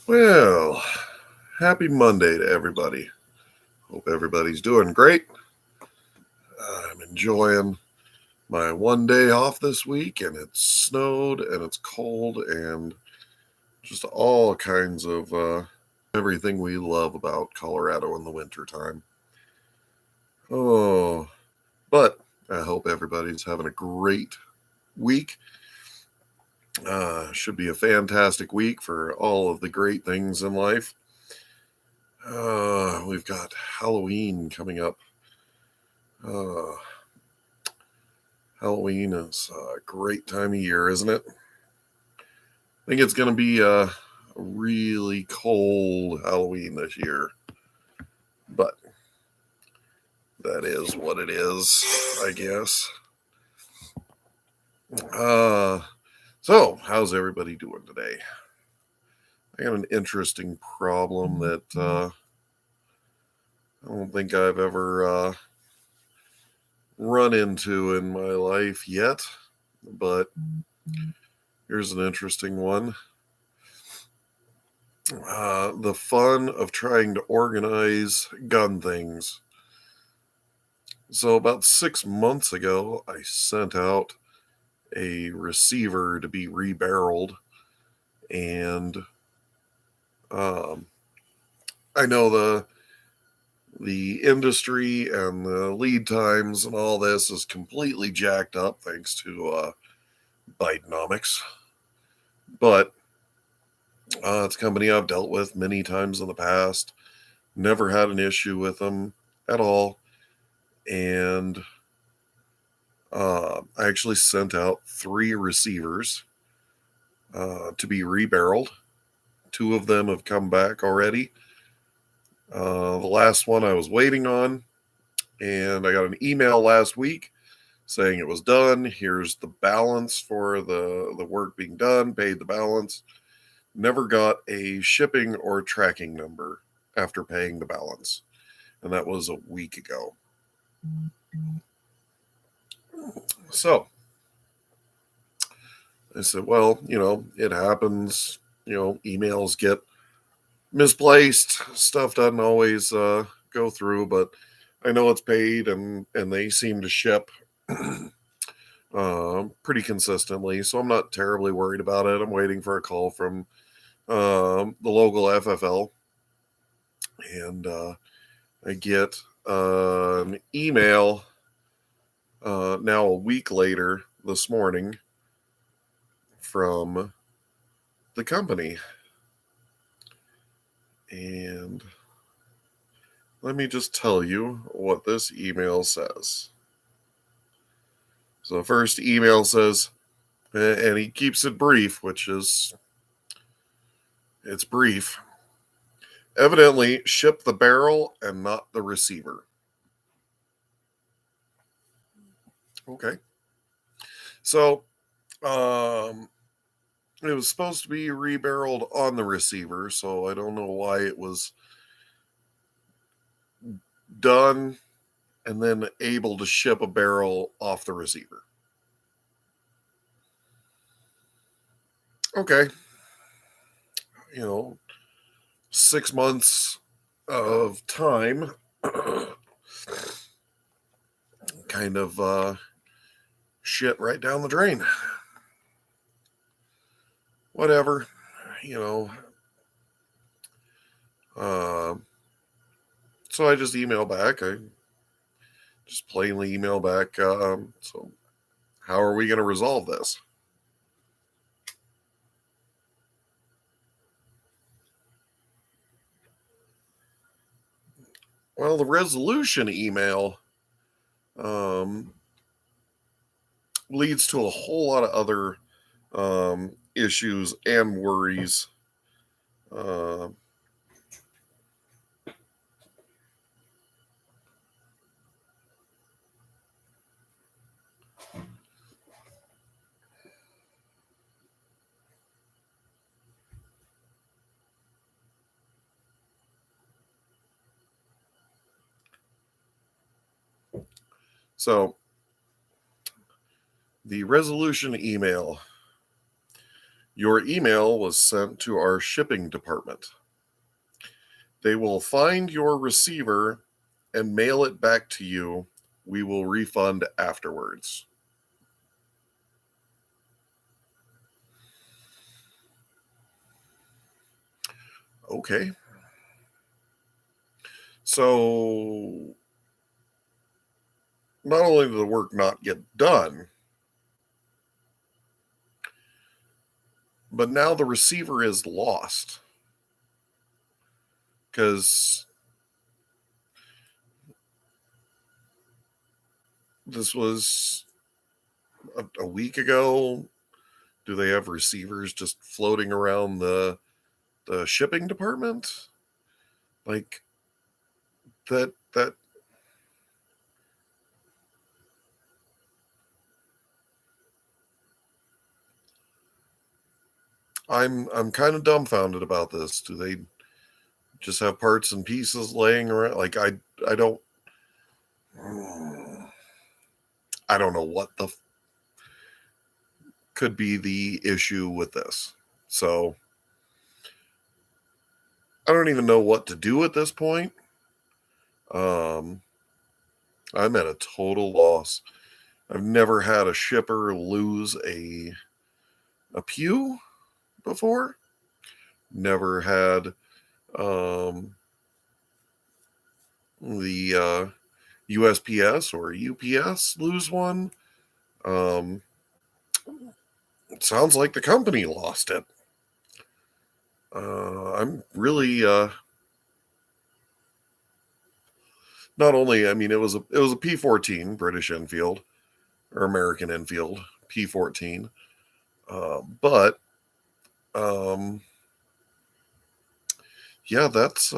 Well, happy Monday to everybody. Hope everybody's doing great. I'm enjoying my one day off this week, and it's snowed and it's cold and just all kinds of everything we love about Colorado in the wintertime. Oh, but I hope everybody's having a great week. Should be a fantastic week for all of the great things in life. We've got Halloween coming up. Uh, Halloween is a great time of year, isn't it? I think it's going to be a really cold Halloween this year, but that is what it is, I guess. So how's everybody doing today? I got an interesting problem that I don't think I've ever run into in my life yet, but here's an interesting one. The fun of trying to organize gun things. So about 6 months ago, I sent out a receiver to be rebarreled, and I know the industry and the lead times and all this is completely jacked up thanks to Bidenomics, but it's a company I've dealt with many times in the past, never had an issue with them at all, and I actually sent out 3 receivers to be rebarreled. 2 of them have come back already. The last one I was waiting on, and I got an email last week saying it was done. Here's the balance for the work being done, paid the balance. Never got a shipping or tracking number after paying the balance, and that was a week ago. So I said, well, it happens. Emails get misplaced. Stuff doesn't always go through, but I know it's paid, and they seem to ship pretty consistently, so I'm not terribly worried about it. I'm waiting for a call from the local FFL, and I get an email now a week later this morning from the company. And let me just tell you what this email says. So the first email says, and he keeps it brief, it's brief. Evidently, ship the barrel and not the receiver. Okay. So, it was supposed to be rebarreled on the receiver, so I don't know why it was done and then able to ship a barrel off the receiver. Okay. 6 months of time kind of shit right down the drain. Whatever, so I just email back. I just plainly email back. So how are we going to resolve this? Well, the resolution email leads to a whole lot of other issues and worries. So the resolution email Your email was sent to our shipping department. They will find your receiver and mail it back to you. We will refund afterwards. Okay. So not only did the work not get done, but now the receiver is lost. Because this was a week ago. Do they have receivers just floating around the shipping department? Like that I'm kind of dumbfounded about this. Do they just have parts and pieces laying around? Like I don't I don't know what could be the issue with this. So I don't even know what to do at this point. Um, I'm at a total loss. I've never had a shipper lose a pew before. Never had the USPS or UPS lose one. It sounds like the company lost it. I'm really not only. I mean, it was a P14 British Enfield or American Enfield P14, but yeah, that's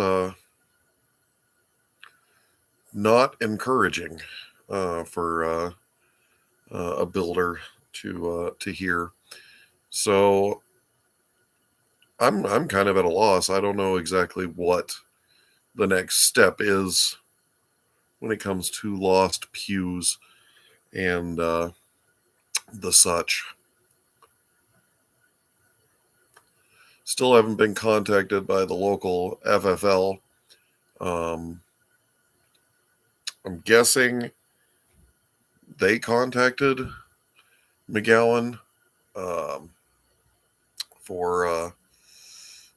not encouraging for a builder to hear. So I'm kind of at a loss. I don't know exactly what the next step is when it comes to lost pews and the such. Still haven't been contacted by the local FFL. I'm guessing they contacted McGowan for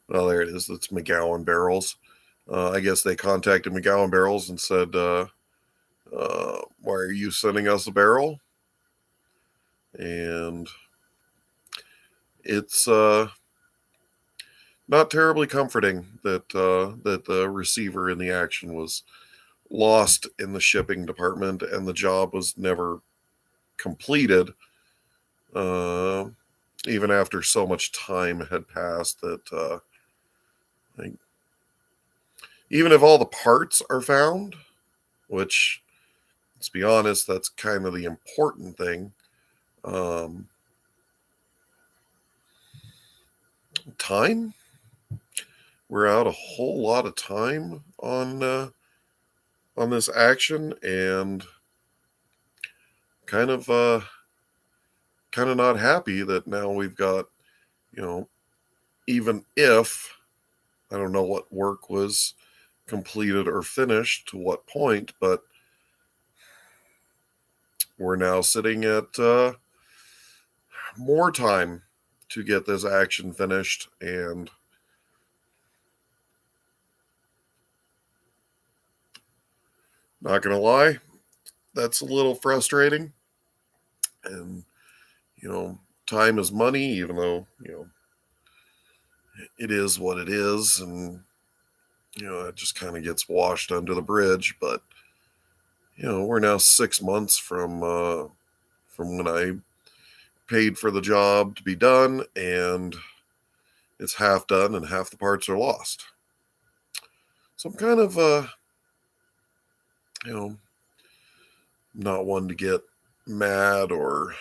well, there it is. It's McGowan Barrels. I guess they contacted McGowan Barrels and said, why are you sending us a barrel? And it's not terribly comforting that that the receiver in the action was lost in the shipping department and the job was never completed, uh, even after so much time had passed. That like, even if all the parts are found, which, let's be honest, that's kind of the important thing. Um, Time, we're out a whole lot of time on this action, and kind of kind of not happy that now we've got, you know, even if I don't know what work was completed or finished to what point, but we're now sitting at more time to get this action finished, and not gonna lie, that's a little frustrating. And you know, time is money, even though, you know, it is what it is, and you know, it just kind of gets washed under the bridge. But you know, we're now 6 months from when I paid for the job to be done, and it's half done and half the parts are lost. So I'm kind of you know, not one to get mad or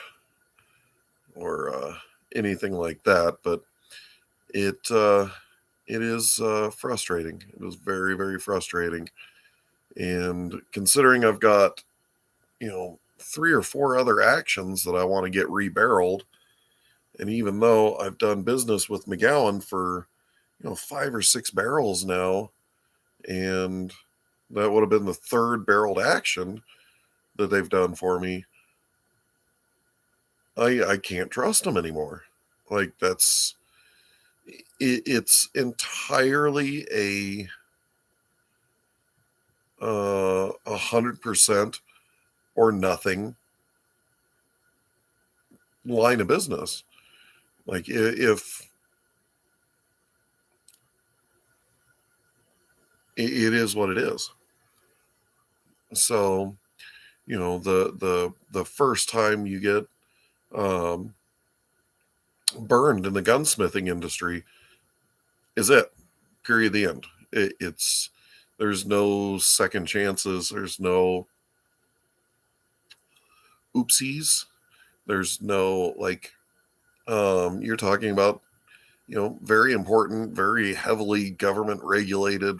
anything like that, but it it is frustrating. It was very, very frustrating. And considering I've got, you know, 3 or 4 other actions that I want to get rebarreled, And even though I've done business with McGowan for, 5 or 6 barrels now, and that would have been the third barreled action that they've done for me, I can't trust them anymore. Like it's entirely 100% or nothing line of business. Like if it is what it is. So, the first time you get um, burned in the gunsmithing industry is it. Period. The end. It's there's no second chances. There's no oopsies. There's no you're talking about, very important, very heavily government regulated,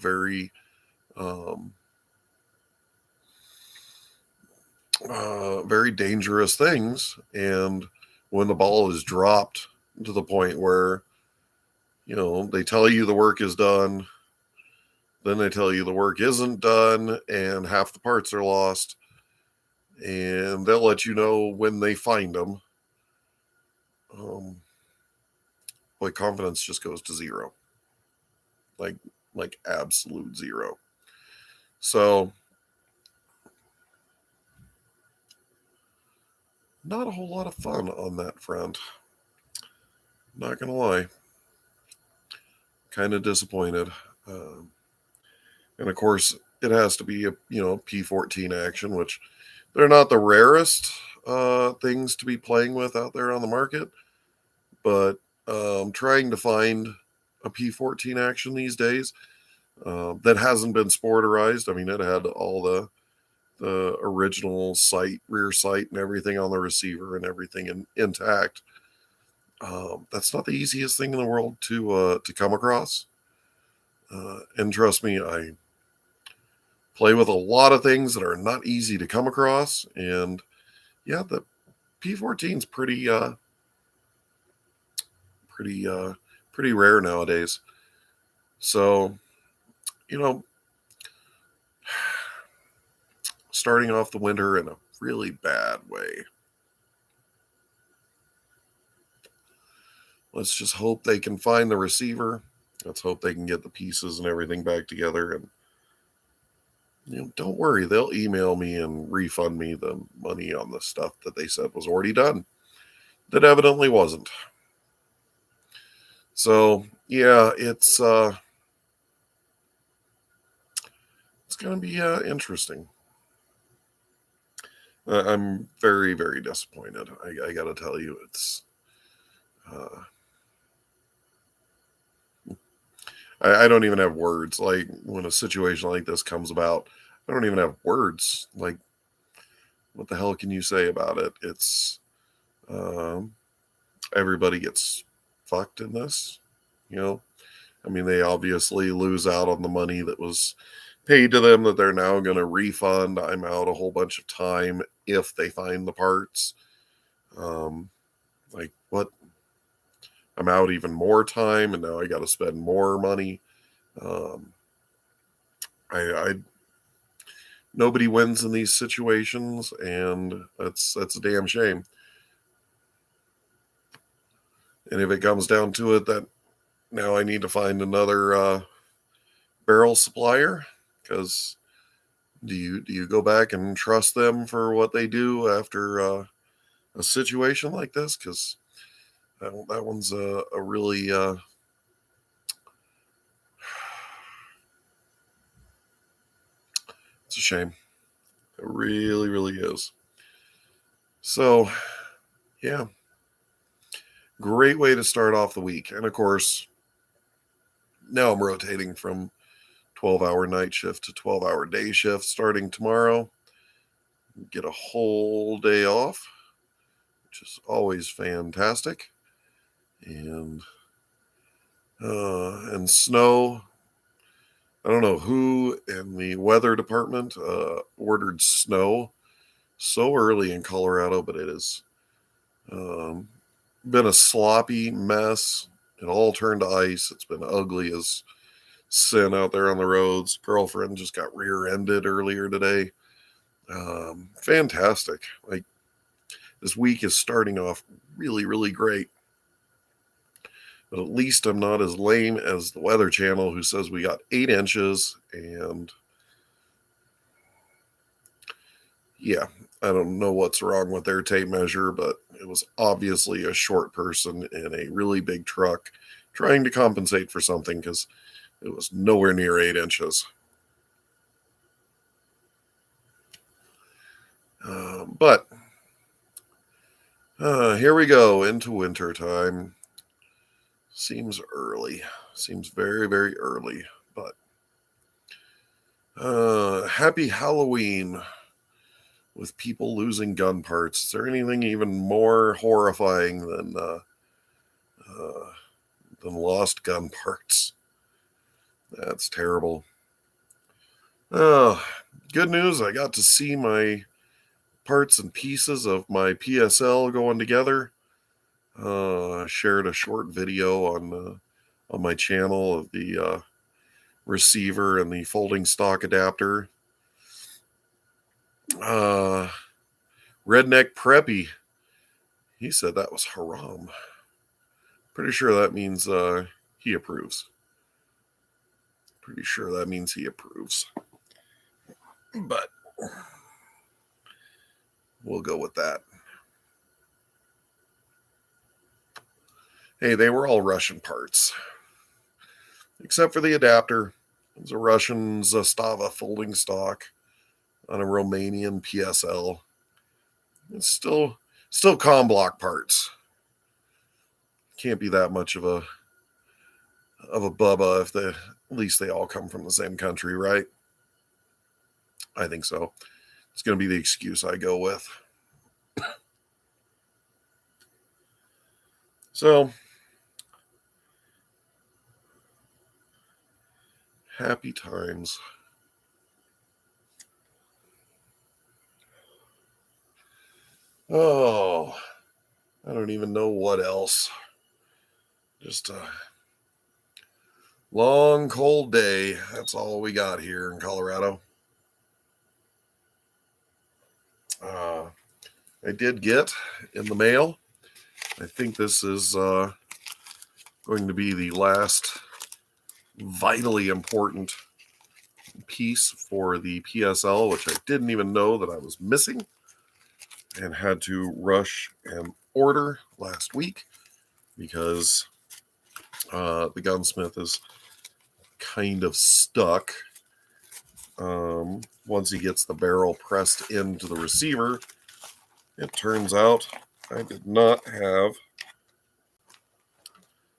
um, very dangerous things. And when the ball is dropped to the point where, they tell you the work is done, then they tell you the work isn't done and half the parts are lost, and they'll let you know when they find them. Um, boy, confidence just goes to zero, like absolute zero. So, not a whole lot of fun on that front. Not gonna lie, kind of disappointed. Um, and of course, it has to be a P14 action, which they're not the rarest things to be playing with out there on the market, but trying to find a P14 action these days that hasn't been sporterized. I mean, it had all the original sight, rear sight, and everything on the receiver and everything intact. That's not the easiest thing in the world to come across. And trust me, I play with a lot of things that are not easy to come across. And yeah, the P14 is pretty rare nowadays. So, you know, starting off the winter in a really bad way. Let's just hope they can find the receiver. Let's hope they can get the pieces and everything back together. And don't worry, they'll email me and refund me the money on the stuff that they said was already done. That evidently wasn't. So yeah, it's going to be interesting. I'm very, very disappointed. I got to tell you, it's. I don't even have words. Like when a situation like this comes about, I don't even have words. Like, what the hell can you say about it? It's um, everybody gets fucked in this. You know, I mean, they obviously lose out on the money that was paid to them that they're now going to refund. I'm out a whole bunch of time if they find the parts. Um, like what? I'm out even more time, and now I got to spend more money. Um, I nobody wins in these situations, and that's a damn shame. And if it comes down to it, that now I need to find another barrel supplier, because do you go back and trust them for what they do after a situation like this? Because that one's a really it's a shame. It really, really is. So, yeah, great way to start off the week. And of course, now I'm rotating from 12-hour night shift to 12-hour day shift starting tomorrow. Get a whole day off, which is always fantastic. And snow. I don't know who in the weather department ordered snow so early in Colorado, but it is um, been a sloppy mess. It all turned to ice. It's been ugly as sin out there on the roads. Girlfriend just got rear-ended earlier today. Fantastic. Like, this week is starting off really, really great. But at least I'm not as lame as the Weather Channel, who says we got 8 inches. And yeah, I don't know what's wrong with their tape measure, but it was obviously a short person in a really big truck trying to compensate for something, because it was nowhere near 8 inches. But here we go into winter time. Seems early. Seems very, very early. But happy Halloween with people losing gun parts. Is there anything even more horrifying than lost gun parts? That's terrible. Good news. I got to see my parts and pieces of my PSL going together. I shared a short video on my channel of the receiver and the folding stock adapter. Redneck Preppy, he said that was haram. Pretty sure that means he approves. Pretty sure that means he approves. But we'll go with that. Hey, they were all Russian parts, except for the adapter. It was a Russian Zastava folding stock on a Romanian PSL. It's still comm block parts. Can't be that much of a bubba if at least they all come from the same country, right? I think so. It's going to be the excuse I go with. So, happy times. Oh, I don't even know what else. Just a long, cold day. That's all we got here in Colorado. I did get in the mail. I think this is going to be the last vitally important piece for the PSL, which I didn't even know that I was missing and had to rush and order last week because the gunsmith is kind of stuck. Once he gets the barrel pressed into the receiver, it turns out I did not have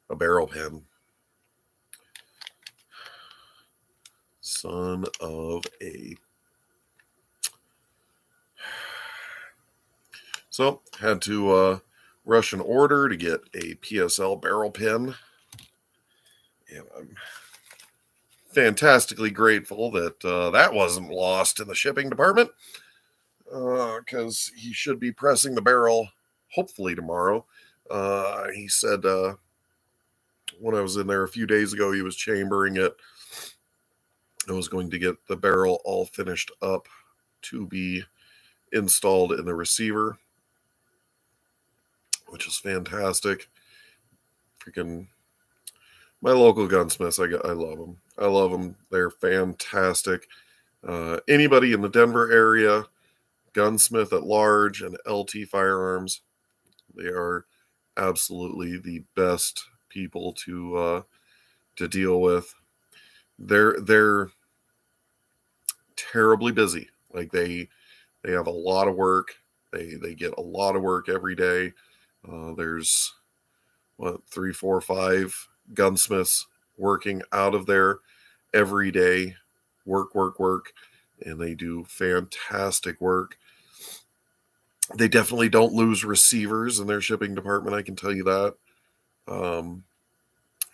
a barrel pin. Son of a... So, had to rush an order to get a PSL barrel pin. And I'm fantastically grateful that that wasn't lost in the shipping department, because he should be pressing the barrel hopefully tomorrow. He said when I was in there a few days ago, he was chambering it. I was going to get the barrel all finished up to be installed in the receiver, which is fantastic. Freaking my local gunsmiths, I love them. I love them. They're fantastic. Anybody in the Denver area, gunsmith at large and LT Firearms, they are absolutely the best people to deal with. They're terribly busy. Like they have a lot of work. They get a lot of work every day. There's 3, 4, 5 gunsmiths working out of there every day. Work, and they do fantastic work. They definitely don't lose receivers in their shipping department, I can tell you that.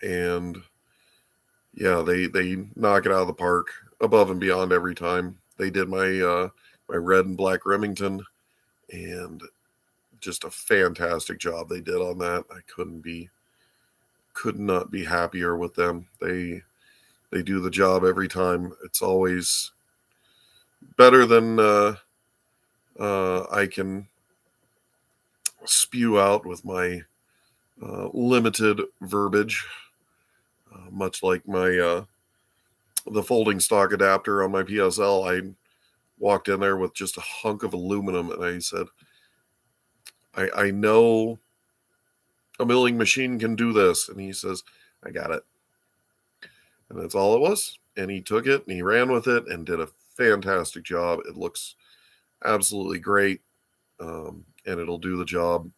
And yeah, they knock it out of the park above and beyond every time. They did my red and black Remington, and just a fantastic job they did on that. I could not be happier with them. They do the job every time. It's always better than I can spew out with my limited verbiage, much like my the folding stock adapter on my PSL. I walked in there with just a hunk of aluminum, and I said, I know a milling machine can do this. And he says, I got it. And that's all it was. And he took it and he ran with it and did a fantastic job. It looks absolutely great. And it'll do the job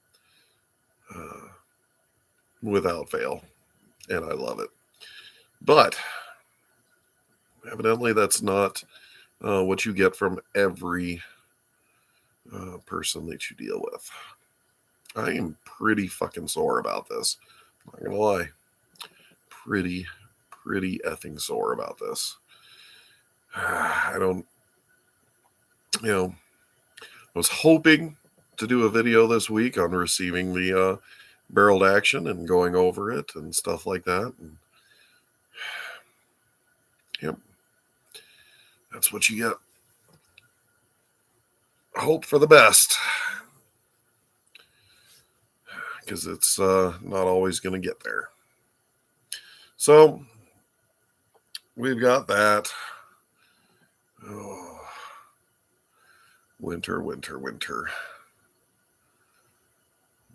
without fail. And I love it. But evidently that's not what you get from every person that you deal with. I am pretty fucking sore about this. I'm not gonna lie. Pretty effing sore about this. I don't, I was hoping to do a video this week on receiving the barreled action and going over it and stuff like that. And, yep, that's what you get. Hope for the best, because it's not always going to get there. So we've got that. Oh, winter.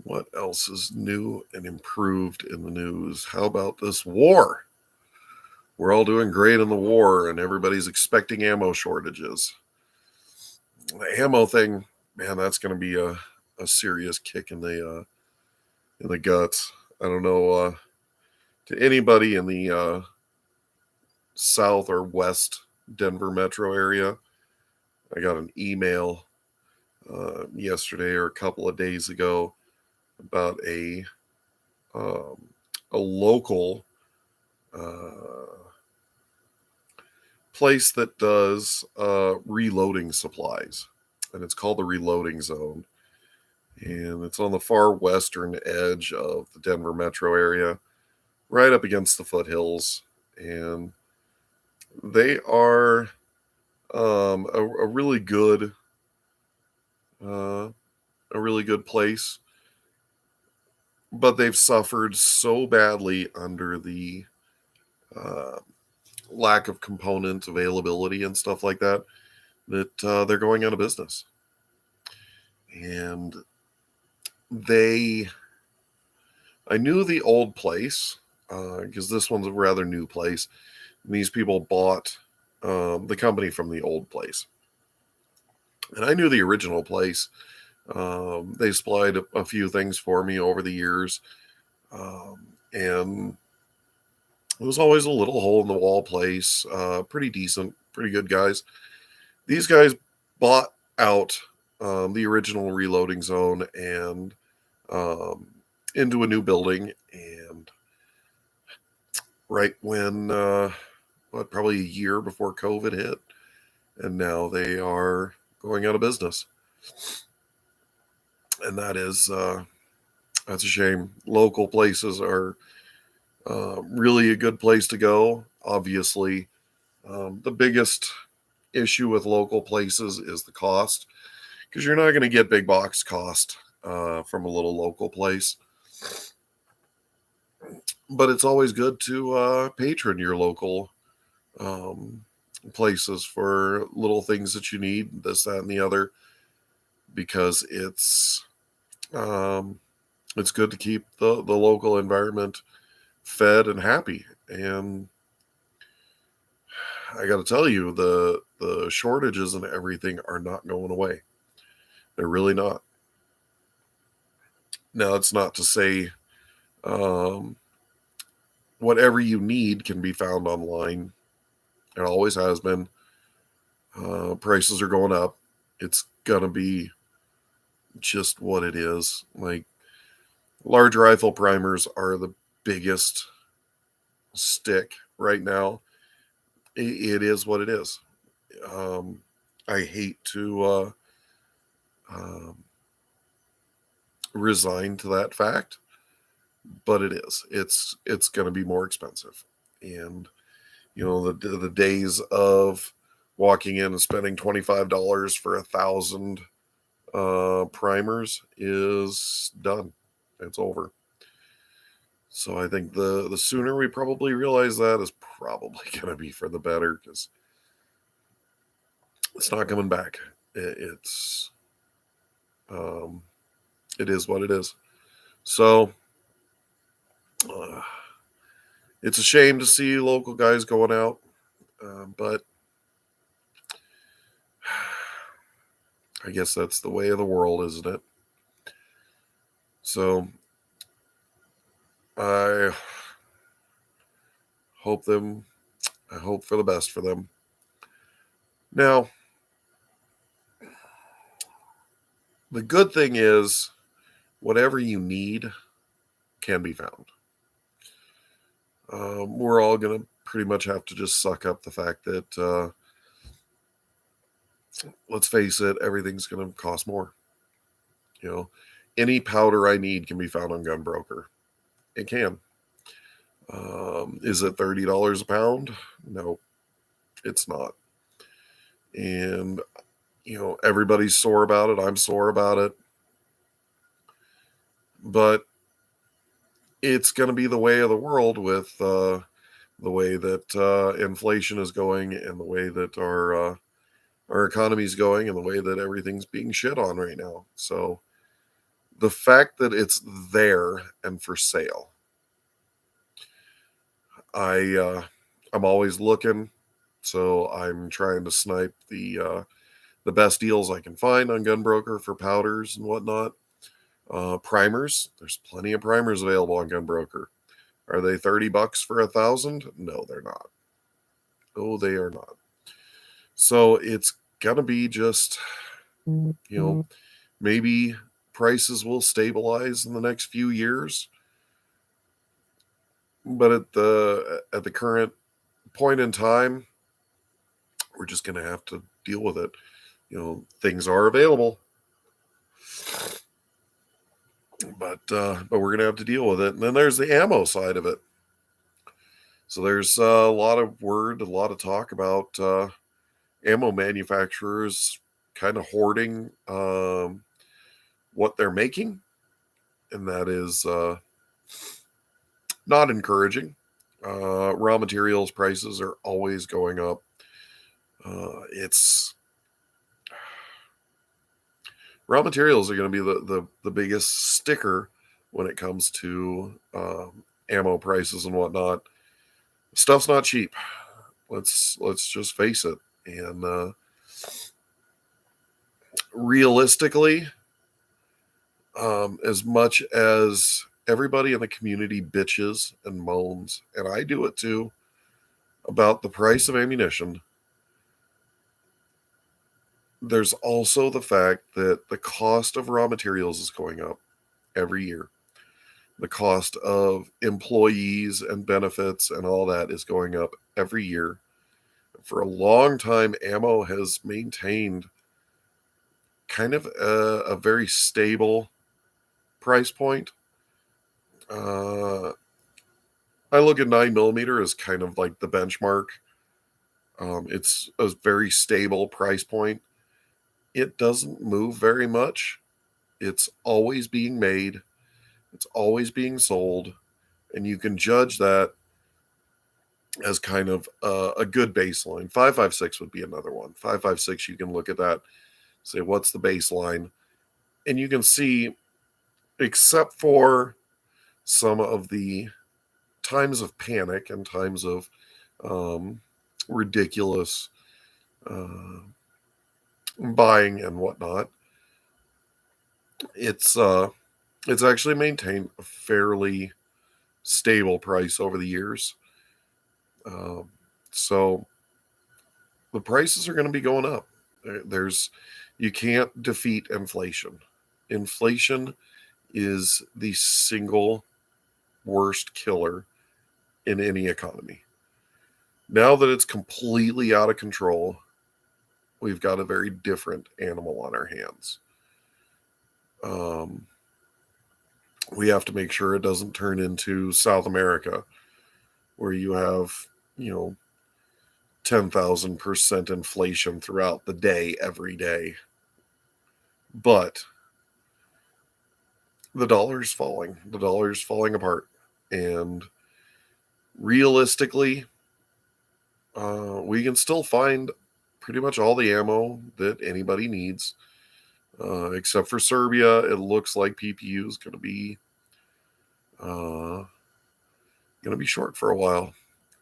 What else is new and improved in the news? How about this war? We're all doing great in the war, and everybody's expecting ammo shortages. The ammo thing, man, that's going to be a serious kick in the guts. I don't know, to anybody in the south or west Denver metro area. I got an email yesterday or a couple of days ago about a local place that does reloading supplies, and it's called the Reloading Zone, and it's on the far western edge of the Denver metro area, right up against the foothills, and they are a really good place, but they've suffered so badly under the lack of component availability and stuff like that they're going out of business. And I knew the old place because this one's a rather new place. And these people bought the company from the old place. And I knew the original place. They supplied a few things for me over the years. And it was always a little hole in the wall place. Pretty decent, pretty good guys. These guys bought out the original Reloading Zone and into a new building. And right when, probably a year before COVID hit. And now they are going out of business. And that's a shame. Local places are really a good place to go. Obviously, the biggest issue with local places is the cost, because you're not going to get big box cost from a little local place. But it's always good to patron your local places for little things that you need, this, that, and the other, because it's good to keep the local environment fed and happy. And I got to tell you, the shortages and everything are not going away. They're really not. Now, it's not to say whatever you need can be found online. It always has been. Prices are going up. It's going to be just what it is. Like, large rifle primers are the biggest stick right now. It is what it is. I hate to resigned to that fact, but it is. It's going to be more expensive, and the days of walking in and spending $25 for 1,000 primers is done. It's over. So I think the sooner we probably realize that is probably going to be for the better, because it's not coming back. It's it is what it is. So it's a shame to see local guys going out, but I guess that's the way of the world, isn't it? So I hope for the best for them. Now, the good thing is, whatever you need can be found. We're all going to pretty much have to just suck up the fact that, let's face it, everything's going to cost more. Any powder I need can be found on Gunbroker. It can. Is it $30 a pound? No, it's not. And, everybody's sore about it. I'm sore about it. But it's going to be the way of the world with the way that inflation is going, and the way that our economy is going, and the way that everything's being shit on right now. So the fact that it's there and for sale, I'm always looking, so I'm trying to snipe the best deals I can find on Gunbroker for powders and whatnot. Primers, there's plenty of primers available on Gunbroker. Are they $30 for 1,000? No, they're not. Oh, they are not. So it's gonna be just, maybe prices will stabilize in the next few years. But at the current point in time, we're just gonna have to deal with it. Things are available, but we're gonna have to deal with it. And then there's the ammo side of it. So there's a lot of talk about ammo manufacturers kind of hoarding what they're making, and that is not encouraging. Raw materials prices are always going up. Raw materials are going to be the biggest sticker when it comes to ammo prices and whatnot. Stuff's not cheap. Let's just face it. And realistically, as much as everybody in the community bitches and moans, and I do it too, about the price of ammunition, there's also the fact that the cost of raw materials is going up every year. The cost of employees and benefits and all that is going up every year. For a long time, ammo has maintained kind of a very stable price point. I look at 9mm as kind of like the benchmark. It's a very stable price point. It doesn't move very much. It's always being made. It's always being sold. And you can judge that as kind of a good baseline. 5.56 would be another one. 5.56, you can look at that, say, what's the baseline? And you can see, except for some of the times of panic and times of ridiculous buying and whatnot, it's actually maintained a fairly stable price over the years. So the prices are going to be going up. You can't defeat inflation. Inflation is the single worst killer in any economy. Now that it's completely out of control, we've got a very different animal on our hands. we have to make sure it doesn't turn into South America, where you have, 10,000% inflation throughout the day, every day. But the dollar's falling. The dollar's falling apart. And realistically, we can still find pretty much all the ammo that anybody needs. Except for Serbia, it looks like PPU is uh, going to be short for a while.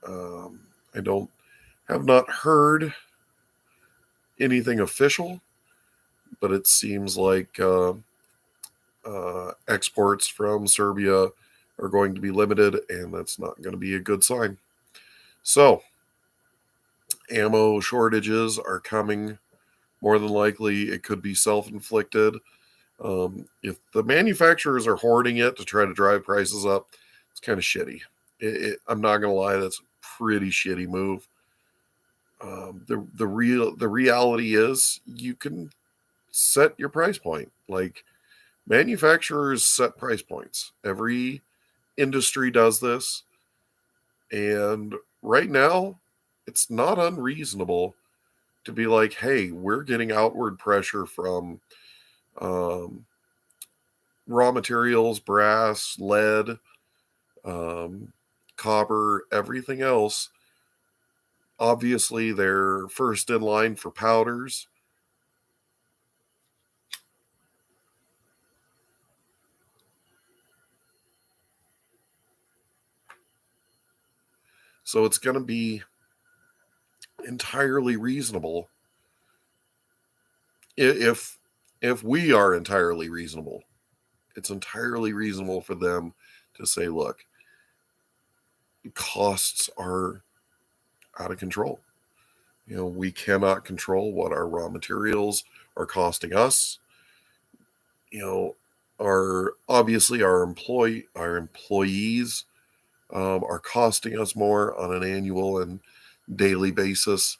I have not heard anything official, but it seems like exports from Serbia are going to be limited, and that's not going to be a good sign. So, ammo shortages are coming. More than likely, it could be self-inflicted. If the manufacturers are hoarding it to try to drive prices up, it's kind of shitty. I'm not going to lie, that's a pretty shitty move. The reality is you can set your price point. Like, manufacturers set price points. Every industry does this. And right now, it's not unreasonable to be like, hey, we're getting outward pressure from raw materials, brass, lead, copper, everything else. Obviously, they're first in line for powders. So it's going to be entirely reasonable if we are entirely reasonable. It's entirely reasonable for them to say, look, costs are out of control. We cannot control what our raw materials are costing us. Our employees are costing us more on an annual and daily basis.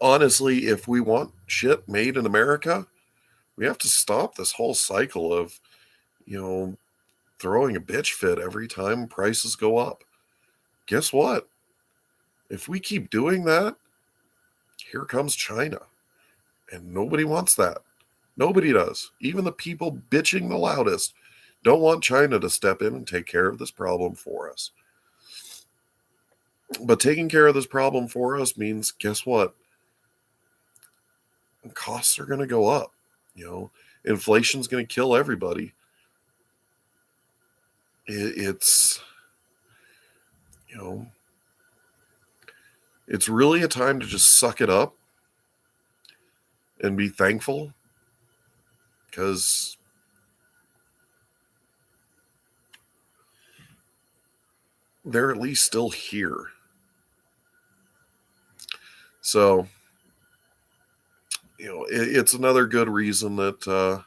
Honestly, if we want shit made in America, we have to stop this whole cycle of, throwing a bitch fit every time prices go up. Guess what? If we keep doing that, here comes China. And nobody wants that. Nobody does. Even the people bitching the loudest don't want China to step in and take care of this problem for us. But taking care of this problem for us means, guess what? Costs are going to go up. Inflation's going to kill everybody. It's really a time to just suck it up and be thankful, because they're at least still here. So, it's another good reason that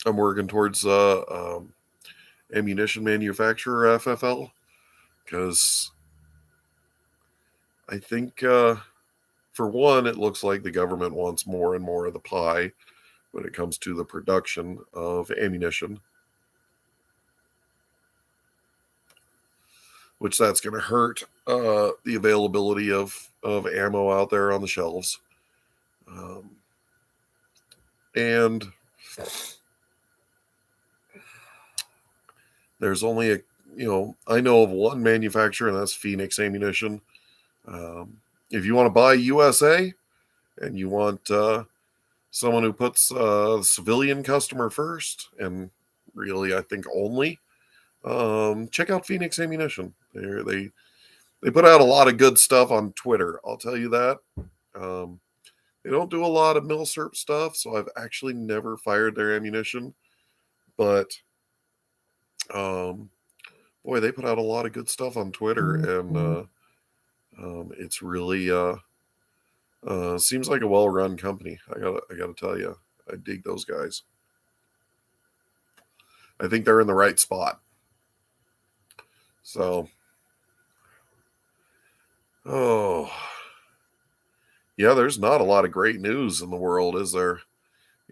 I'm working towards ammunition manufacturer FFL, because I think, for one, it looks like the government wants more and more of the pie when it comes to the production of ammunition, which that's going to hurt the availability of ammo out there on the shelves. And there's only I know of one manufacturer, and that's Phoenix Ammunition. If you want to buy USA and you want someone who puts the civilian customer first, and really I think only, check out Phoenix Ammunition. They put out a lot of good stuff on Twitter, I'll tell you that. They don't do a lot of milsurp stuff, so I've actually never fired their ammunition. But boy, they put out a lot of good stuff on Twitter, and it's really seems like a well-run company. I gotta tell you, I dig those guys. I think they're in the right spot. So, yeah, there's not a lot of great news in the world, is there?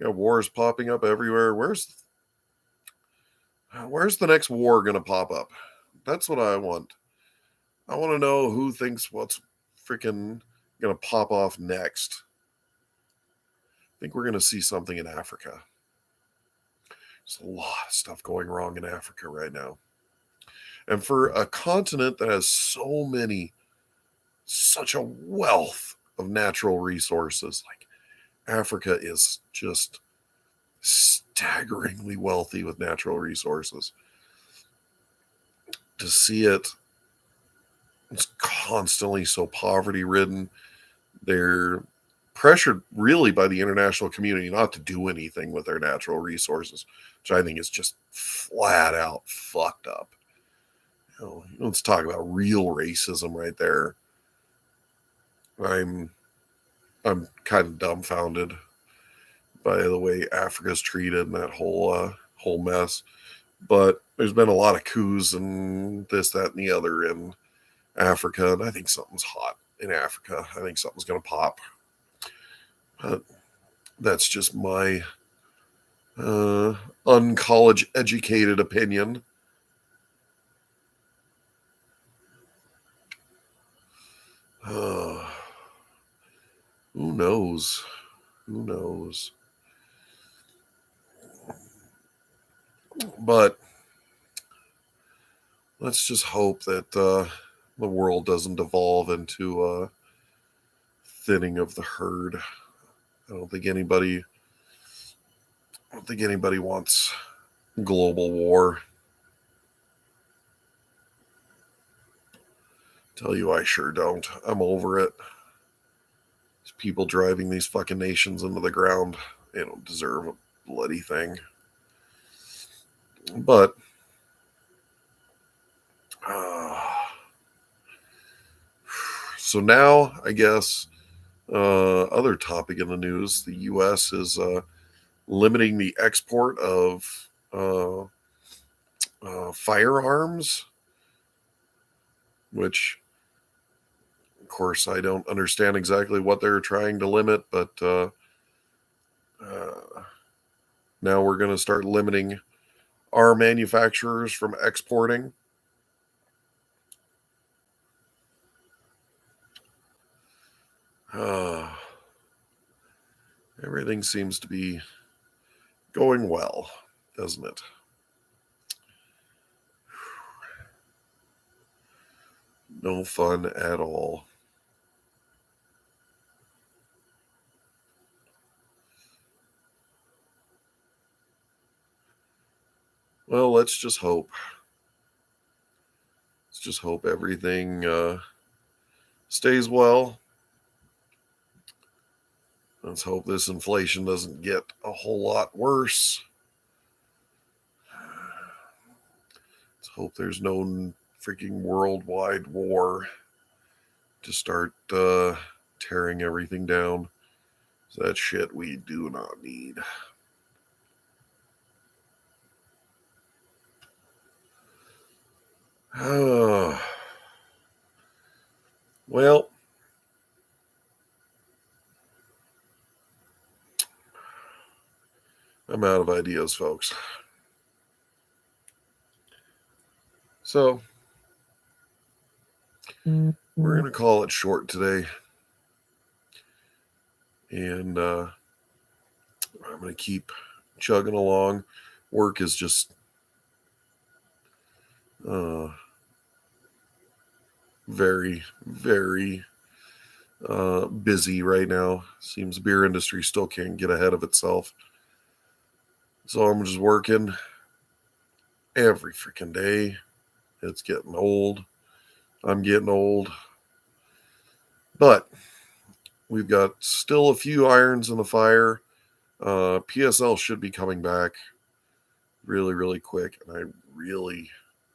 Wars popping up everywhere. Where's the next war going to pop up? That's what I want. I want to know who thinks what's freaking going to pop off next. I think we're going to see something in Africa. There's a lot of stuff going wrong in Africa right now. And for a continent that has such a wealth of natural resources, like Africa is just staggeringly wealthy with natural resources. To see it's constantly so poverty ridden. They're pressured really by the international community not to do anything with their natural resources, which I think is just flat out fucked up. Let's talk about real racism right there. I'm kind of dumbfounded by the way Africa's treated and that whole mess. But there's been a lot of coups and this, that, and the other in Africa, and I think something's hot in Africa. I think something's going to pop. But that's just my uncollege educated opinion. Who knows? Who knows? But let's just hope that the world doesn't devolve into a thinning of the herd. I don't think anybody wants global war. Tell you, I sure don't. I'm over it. These people driving these fucking nations into the ground, they don't deserve a bloody thing. But so now, I guess, other topic in the news, the U.S. is limiting the export of firearms, which, of course, I don't understand exactly what they're trying to limit, but now we're going to start limiting our manufacturers from exporting. Everything seems to be going well, doesn't it? No fun at all. Well, let's just hope. Let's just hope everything stays well. Let's hope this inflation doesn't get a whole lot worse. Let's hope there's no freaking worldwide war to start tearing everything down. That shit we do not need. Well, I'm out of ideas, folks. So, we're going to call it short today. And I'm going to keep chugging along. Work is just very, very busy right now. Seems the beer industry still can't get ahead of itself. So I'm just working every freaking day. It's getting old. I'm getting old. But we've got still a few irons in the fire. PSL should be coming back really, really quick. And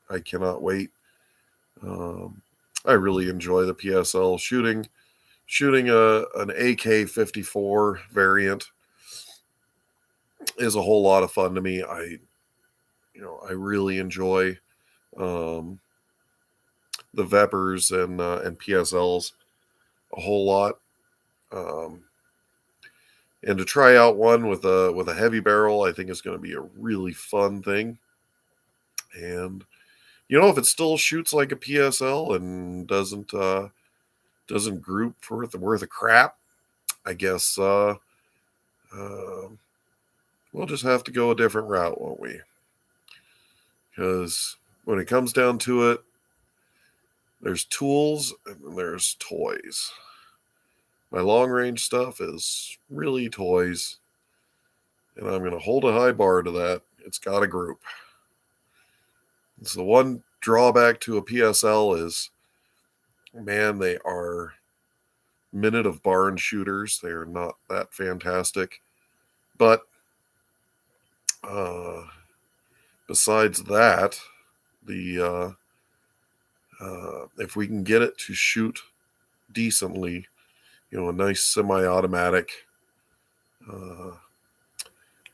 I cannot wait. I really enjoy the PSL shooting an AK-54 variant is a whole lot of fun to me. I really enjoy the Vepers and PSLs a whole lot. And to try out one with a heavy barrel, I think is going to be a really fun thing. And if it still shoots like a PSL and doesn't group worth of crap, I guess uh, we'll just have to go a different route, won't we? Because when it comes down to it, there's tools and there's toys. My long range stuff is really toys, and I'm going to hold a high bar to that. It's got a group. It's the one drawback to a PSL is, man, they are minute of barn shooters. They are not that fantastic. But besides that, the if we can get it to shoot decently, a nice semi-automatic,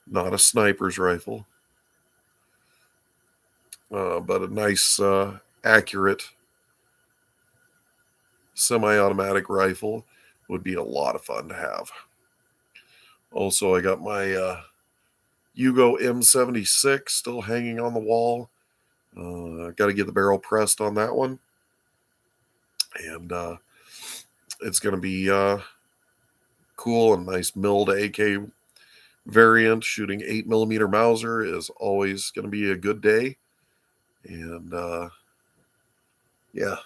not a sniper's rifle, but a nice, accurate semi-automatic rifle would be a lot of fun to have. Also, I got my Yugo M76 still hanging on the wall. Got to get the barrel pressed on that one. And it's going to be cool and nice milled AK variant. Shooting 8mm Mauser is always going to be a good day. And yeah,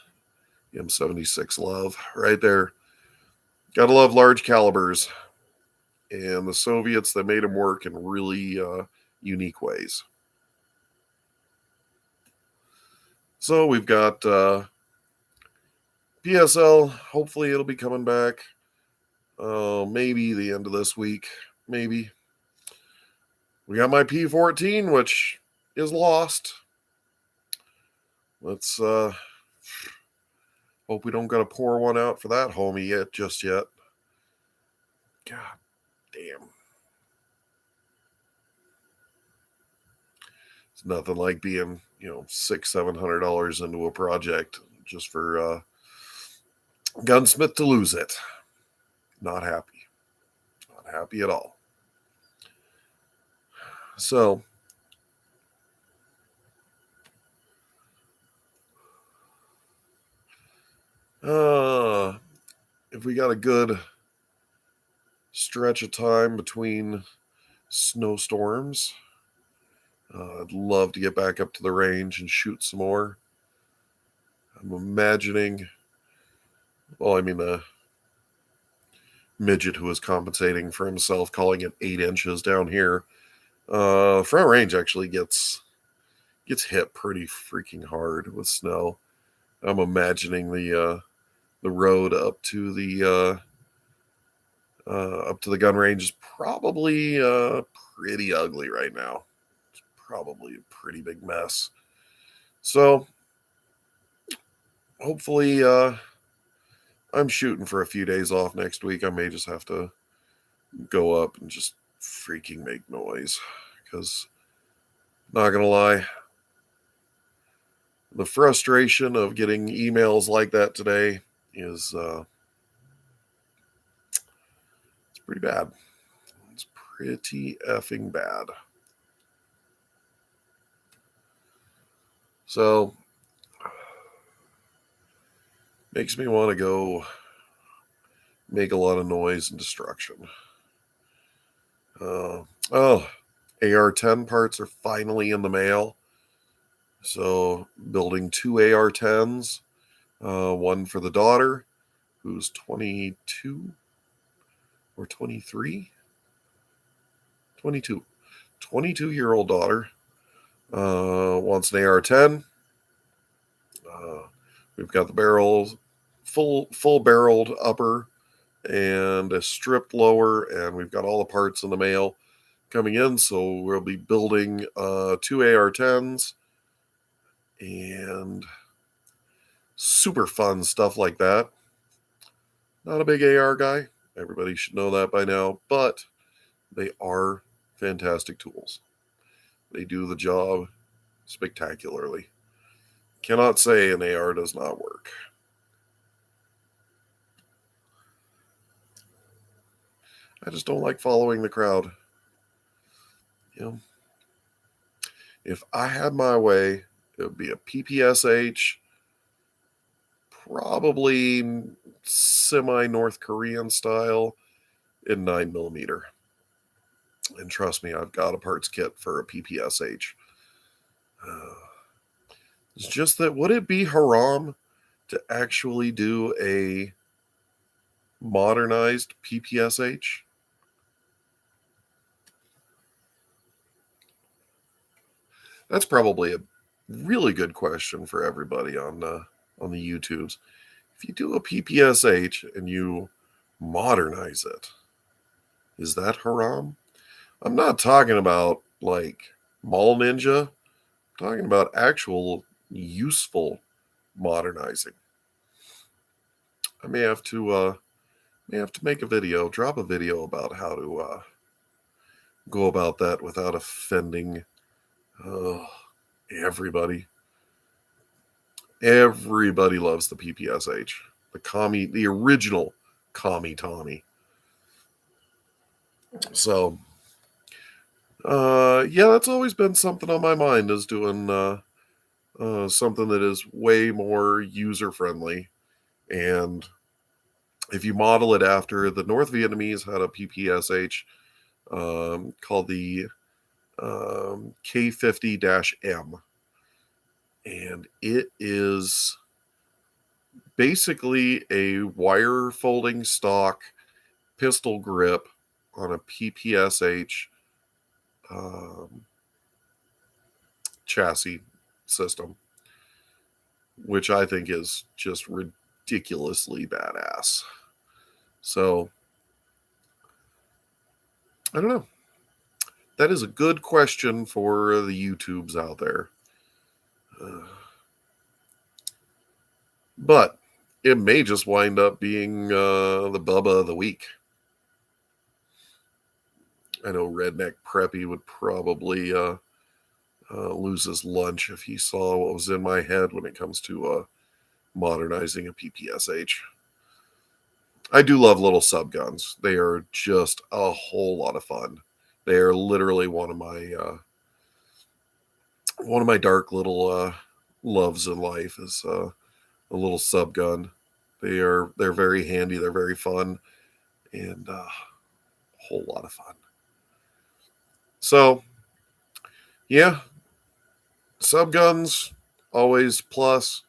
M76 love right there. Gotta love large calibers. And the Soviets, that made them work in really unique ways. So we've got PSL. Hopefully it'll be coming back. Maybe the end of this week. Maybe. We got my P14, which is lost. Let's hope we don't got to pour one out for that homie just yet. God damn. It's nothing like being, $600-700 into a project just for Gunsmith to lose it. Not happy. Not happy at all. So, if we got a good stretch of time between snowstorms, I'd love to get back up to the range and shoot some more. I'm imagining, the midget who is compensating for himself, calling it 8 inches down here. Front range actually gets hit pretty freaking hard with snow. I'm imagining the road up to the gun range is probably pretty ugly right now. It's probably a pretty big mess. So hopefully I'm shooting for a few days off next week. I may just have to go up and just freaking make noise, because not gonna lie, the frustration of getting emails like that today is it's pretty bad. It's pretty effing bad. So makes me want to go make a lot of noise and destruction. AR-10 parts are finally in the mail. So building 2 AR-10s, one for the daughter, who's 22 or 23? 22. 22-year-old daughter wants an AR-10. We've got the barrels, full barreled upper and a stripped lower, and we've got all the parts in the mail coming in. So we'll be building 2 AR-10s and super fun stuff like that. Not a big AR guy. Everybody should know that by now, but they are fantastic tools. They do the job spectacularly. Cannot say an AR does not work. I just don't like following the crowd. You know, if I had my way, it would be a PPSH, probably semi North Korean style in 9mm. And trust me, I've got a parts kit for a PPSH. It's just that, would it be haram to actually do a modernized PPSH? That's probably a really good question for everybody on the YouTubes. If you do a PPSH and you modernize it, is that haram? I'm not talking about like Mall Ninja. I'm talking about actual useful modernizing. I may have to make a video, drop a video about how to go about that without offending everybody. Everybody loves the PPSH, the original Commie Tommy. So, yeah, that's always been something on my mind, is doing something that is way more user friendly. And if you model it after, the North Vietnamese had a PPSH called the K50-M. And it is basically a wire folding stock pistol grip on a PPSH chassis system, which I think is just ridiculously badass. So, I don't know. That is a good question for the YouTubes out there. But it may just wind up being the Bubba of the week. I know Redneck Preppy would probably lose his lunch if he saw what was in my head when it comes to modernizing a PPSH. I do love little subguns. They are just a whole lot of fun. They are literally one of my dark little loves in life is a little subgun. They're very handy. They're very fun, and a whole lot of fun. So, yeah, subguns always plus.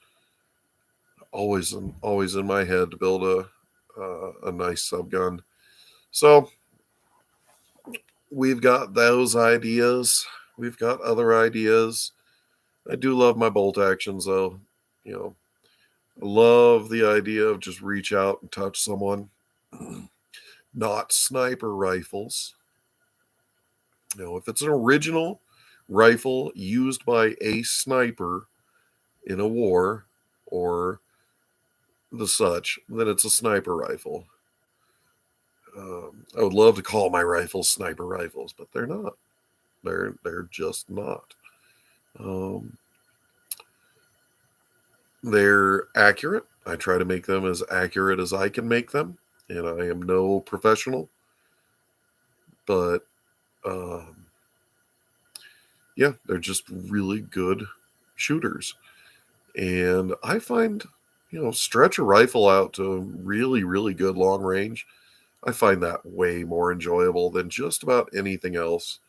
Always in my head to build a nice subgun. So we've got those ideas. We've got other ideas. I do love my bolt actions, though. You know, I love the idea of just reach out and touch someone. Not sniper rifles. You know, if it's an original rifle used by a sniper in a war or the such, then it's a sniper rifle. I would love to call my rifles sniper rifles, but they're not. They're just not. They're accurate. I try to make them as accurate as I can make them, and I am no professional. But yeah, they're just really good shooters. And I find, stretch a rifle out to really, really good long range. I find that way more enjoyable than just about anything else.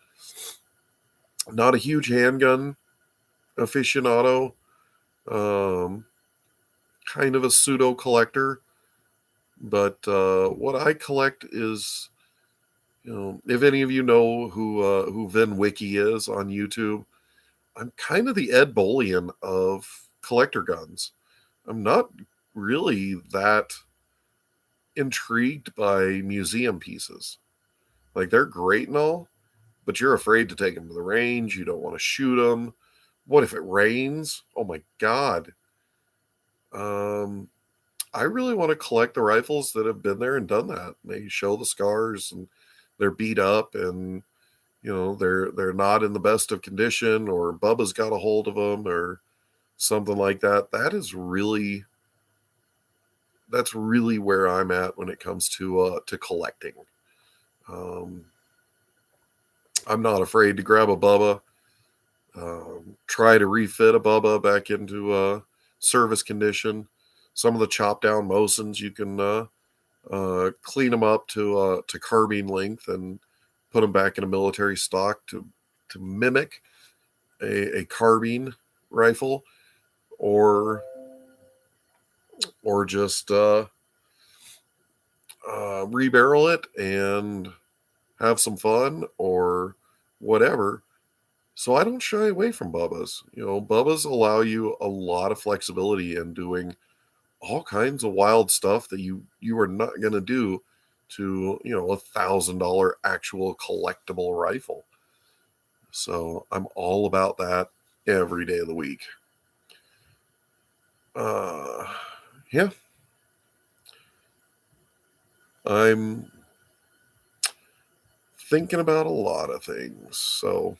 Not a huge handgun aficionado, kind of a pseudo collector, but what I collect is, if any of you know who Vin Wiki is on YouTube, I'm kind of the Ed Bolian of collector guns. I'm not really that intrigued by museum pieces. Like, they're great and all, but you're afraid to take them to the range. You don't want to shoot them. What if it rains? Oh my God. I really want to collect the rifles that have been there and done that. They show the scars and they're beat up and, they're not in the best of condition, or Bubba's got a hold of them or something like that. That's really where I'm at when it comes to collecting. I'm not afraid to grab a Bubba, try to refit a Bubba back into service condition. Some of the chop down Mosins, you can clean them up to carbine length and put them back in a military stock to mimic a carbine rifle, or just rebarrel it and have some fun or whatever. So I don't shy away from Bubba's. Bubba's allow you a lot of flexibility in doing all kinds of wild stuff that you are not going to do to, $1,000 actual collectible rifle. So I'm all about that every day of the week. Yeah. I'm thinking about a lot of things. So,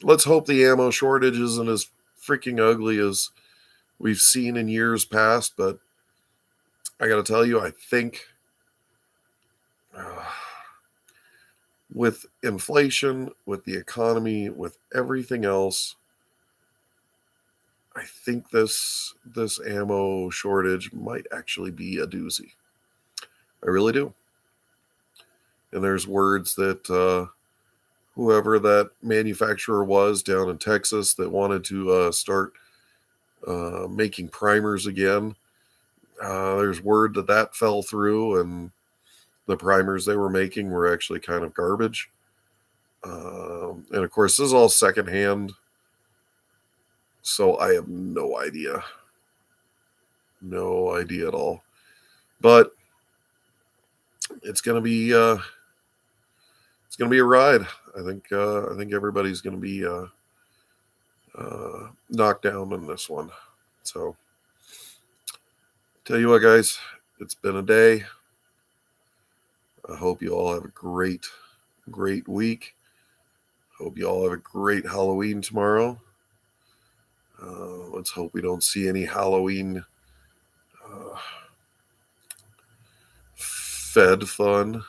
let's hope the ammo shortage isn't as freaking ugly as we've seen in years past. But I got to tell you, I think with inflation, with the economy, with everything else, I think this ammo shortage might actually be a doozy. I really do. And there's words that whoever that manufacturer was down in Texas that wanted to start making primers again, there's word that fell through, and the primers they were making were actually kind of garbage. And of course, this is all secondhand, so I have no idea. No idea at all. But it's gonna be a ride. I think everybody's gonna be knocked down in this one. So, tell you what, guys, it's been a day. I hope you all have a great week. Hope you all have a great Halloween tomorrow. Let's hope we don't see any Halloween Fed fun.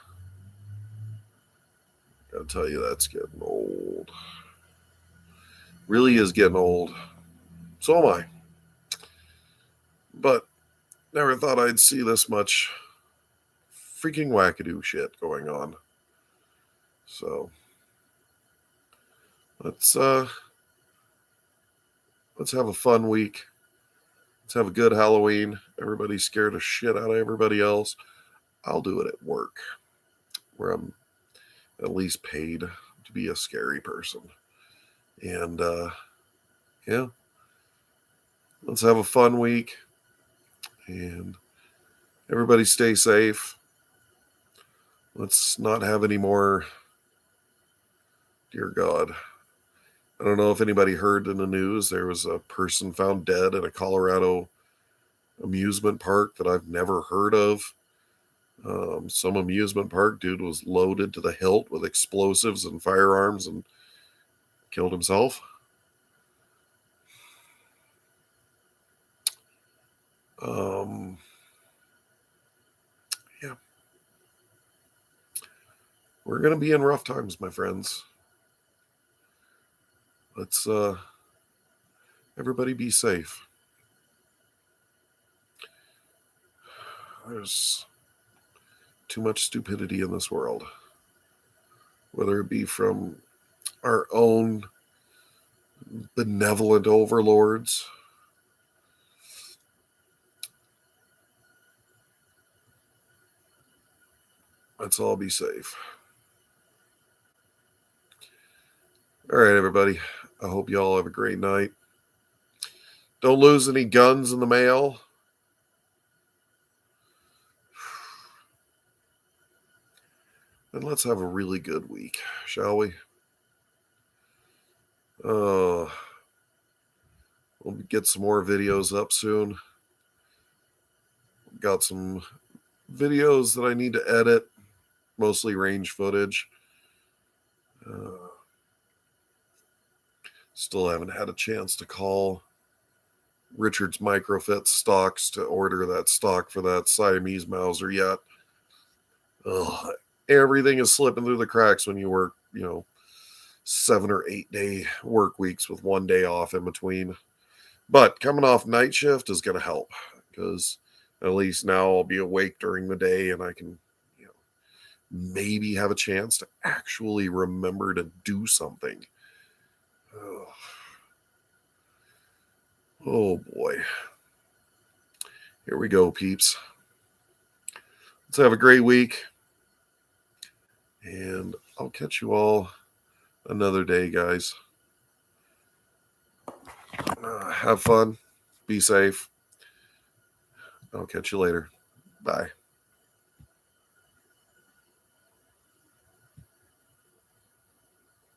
Gotta tell you, that's getting old. Really is getting old. So am I. But never thought I'd see this much freaking wackadoo shit going on. So let's have a fun week. Let's have a good Halloween. Everybody's scared of shit out of everybody else. I'll do it at work, where I'm at least paid to be a scary person. And yeah, let's have a fun week. And everybody stay safe. Let's not have any more, dear God. I don't know if anybody heard in the news, there was a person found dead in a Colorado amusement park that I've never heard of. Some amusement park dude was loaded to the hilt with explosives and firearms and killed himself. Yeah. We're going to be in rough times, my friends. Let's everybody be safe. There's too much stupidity in this world, whether it be from our own benevolent overlords, let's all be safe. All right, everybody. I hope you all have a great night. Don't lose any guns in the mail. And let's have a really good week, shall we? We'll get some more videos up soon. Got some videos that I need to edit, mostly range footage. Still haven't had a chance to call Richard's Microfit stocks to order that stock for that Siamese Mauser yet. Ugh, everything is slipping through the cracks when you work, 7 or 8 day work weeks with 1 day off in between. But coming off night shift is going to help because at least now I'll be awake during the day and I can, maybe have a chance to actually remember to do something. Ugh. Oh boy. Here we go, peeps. Let's have a great week. And I'll catch you all another day, guys. Have fun. Be safe. I'll catch you later. Bye.